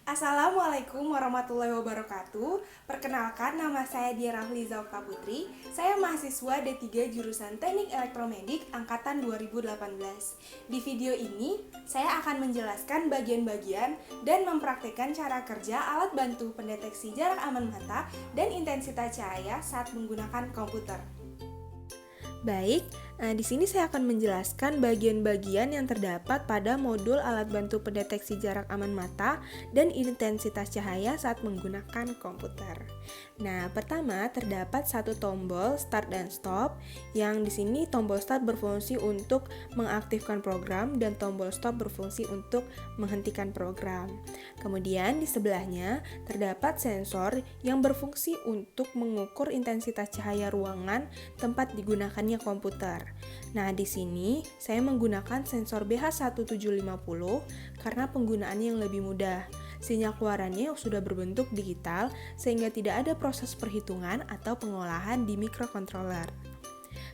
Assalamualaikum warahmatullahi wabarakatuh. Perkenalkan, nama saya Dian Rahliza Okta Putri. Saya mahasiswa D3 jurusan Teknik Elektromedik angkatan 2018. Di video ini, saya akan menjelaskan bagian-bagian dan mempraktikkan cara kerja alat bantu pendeteksi jarak aman mata dan intensitas cahaya saat menggunakan komputer. Baik, di sini saya akan menjelaskan bagian-bagian yang terdapat pada modul alat bantu pendeteksi jarak aman mata dan intensitas cahaya saat menggunakan komputer. Nah, pertama terdapat satu tombol start dan stop, yang di sini tombol start berfungsi untuk mengaktifkan program dan tombol stop berfungsi untuk menghentikan program. Kemudian di sebelahnya terdapat sensor yang berfungsi untuk mengukur intensitas cahaya ruangan tempat digunakannya komputer. Nah, di sini saya menggunakan sensor BH1750 karena penggunaannya yang lebih mudah. Sinyal keluarannya sudah berbentuk digital sehingga tidak ada proses perhitungan atau pengolahan di microcontroller.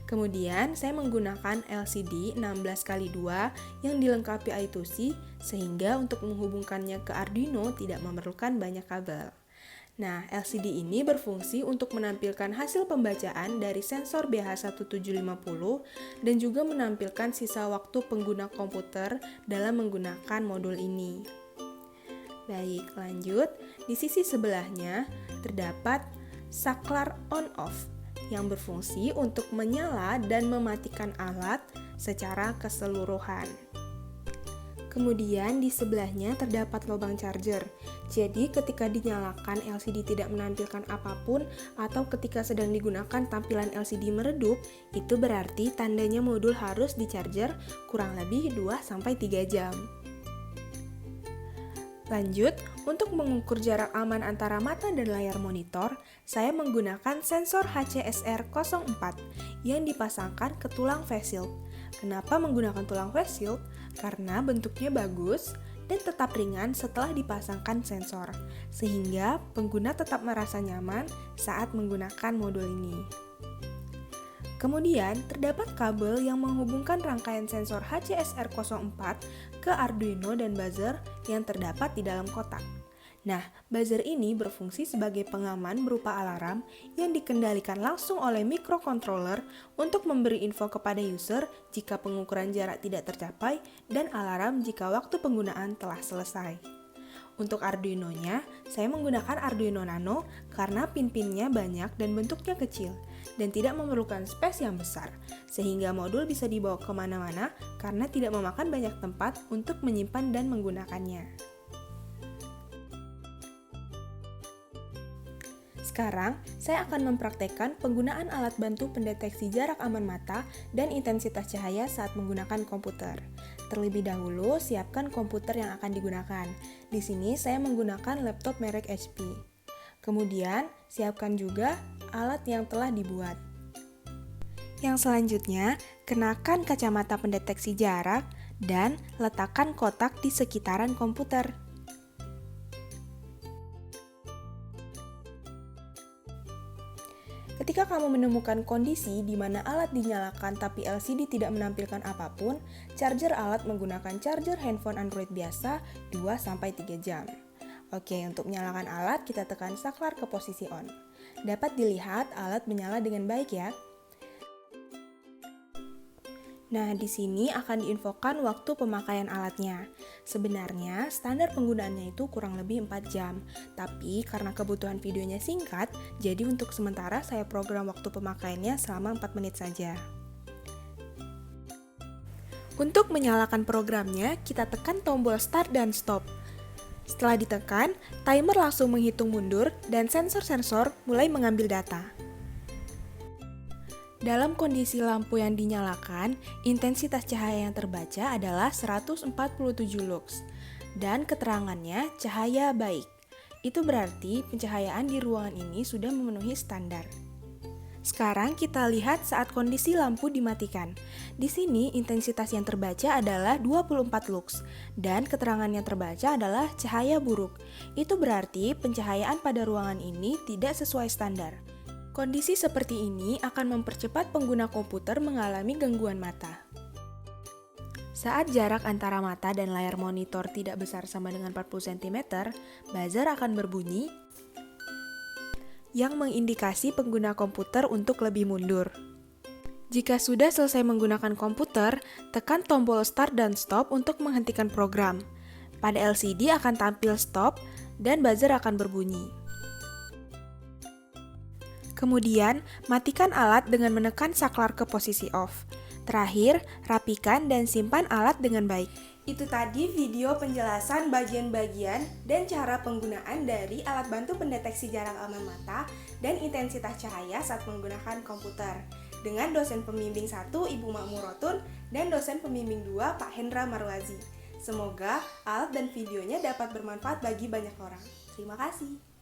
Kemudian saya menggunakan LCD 16x2 yang dilengkapi I2C sehingga untuk menghubungkannya ke Arduino tidak memerlukan banyak kabel. Nah, LCD ini berfungsi untuk menampilkan hasil pembacaan dari sensor BH1750 dan juga menampilkan sisa waktu pengguna komputer dalam menggunakan modul ini. Baik, lanjut. Di sisi sebelahnya terdapat saklar on-off yang berfungsi untuk menyala dan mematikan alat secara keseluruhan. Kemudian di sebelahnya terdapat lubang charger. Jadi ketika dinyalakan LCD tidak menampilkan apapun atau ketika sedang digunakan tampilan LCD meredup, itu berarti tandanya modul harus di-charger kurang lebih 2-3 jam. Lanjut, untuk mengukur jarak aman antara mata dan layar monitor, saya menggunakan sensor HCSR04 yang dipasangkan ke tulang face shield. Kenapa menggunakan tulang face shield? Karena bentuknya bagus dan tetap ringan setelah dipasangkan sensor, sehingga pengguna tetap merasa nyaman saat menggunakan modul ini. Kemudian, terdapat kabel yang menghubungkan rangkaian sensor HCSR04 ke Arduino dan buzzer yang terdapat di dalam kotak. Nah, buzzer ini berfungsi sebagai pengaman berupa alarm yang dikendalikan langsung oleh microcontroller untuk memberi info kepada user jika pengukuran jarak tidak tercapai dan alarm jika waktu penggunaan telah selesai. Untuk Arduino-nya, saya menggunakan Arduino Nano karena pin-pinnya banyak dan bentuknya kecil dan tidak memerlukan space yang besar, sehingga modul bisa dibawa kemana-mana karena tidak memakan banyak tempat untuk menyimpan dan menggunakannya. Sekarang, saya akan mempraktekkan penggunaan alat bantu pendeteksi jarak aman mata dan intensitas cahaya saat menggunakan komputer. Terlebih dahulu, siapkan komputer yang akan digunakan. Di sini, saya menggunakan laptop merek HP. Kemudian, siapkan juga alat yang telah dibuat. Yang selanjutnya, kenakan kacamata pendeteksi jarak dan letakkan kotak di sekitaran komputer. Ketika kamu menemukan kondisi di mana alat dinyalakan tapi LCD tidak menampilkan apapun, charger alat menggunakan charger handphone Android biasa 2-3 jam. Oke, untuk menyalakan alat, kita tekan saklar ke posisi on. Dapat dilihat alat menyala dengan baik ya. Nah, di sini akan diinfokan waktu pemakaian alatnya. Sebenarnya, standar penggunaannya itu kurang lebih 4 jam. Tapi, karena kebutuhan videonya singkat, jadi untuk sementara saya program waktu pemakaiannya selama 4 menit saja. Untuk menyalakan programnya, kita tekan tombol start dan stop. Setelah ditekan, timer langsung menghitung mundur dan sensor-sensor mulai mengambil data. Dalam kondisi lampu yang dinyalakan, intensitas cahaya yang terbaca adalah 147 lux dan keterangannya cahaya baik. Itu berarti pencahayaan di ruangan ini sudah memenuhi standar. Sekarang kita lihat saat kondisi lampu dimatikan. Di sini intensitas yang terbaca adalah 24 lux dan keterangan yang terbaca adalah cahaya buruk. Itu berarti pencahayaan pada ruangan ini tidak sesuai standar. Kondisi seperti ini akan mempercepat pengguna komputer mengalami gangguan mata. Saat jarak antara mata dan layar monitor tidak besar sama dengan 40 cm, buzzer akan berbunyi yang mengindikasi pengguna komputer untuk lebih mundur. Jika sudah selesai menggunakan komputer, tekan tombol Start dan Stop untuk menghentikan program. Pada LCD akan tampil Stop dan buzzer akan berbunyi. Kemudian, matikan alat dengan menekan saklar ke posisi off. Terakhir, rapikan dan simpan alat dengan baik. Itu tadi video penjelasan bagian-bagian dan cara penggunaan dari alat bantu pendeteksi jarak aman mata dan intensitas cahaya saat menggunakan komputer dengan dosen pembimbing 1 Ibu Makmurotun dan dosen pembimbing 2 Pak Hendra Marwazi. Semoga alat dan videonya dapat bermanfaat bagi banyak orang. Terima kasih.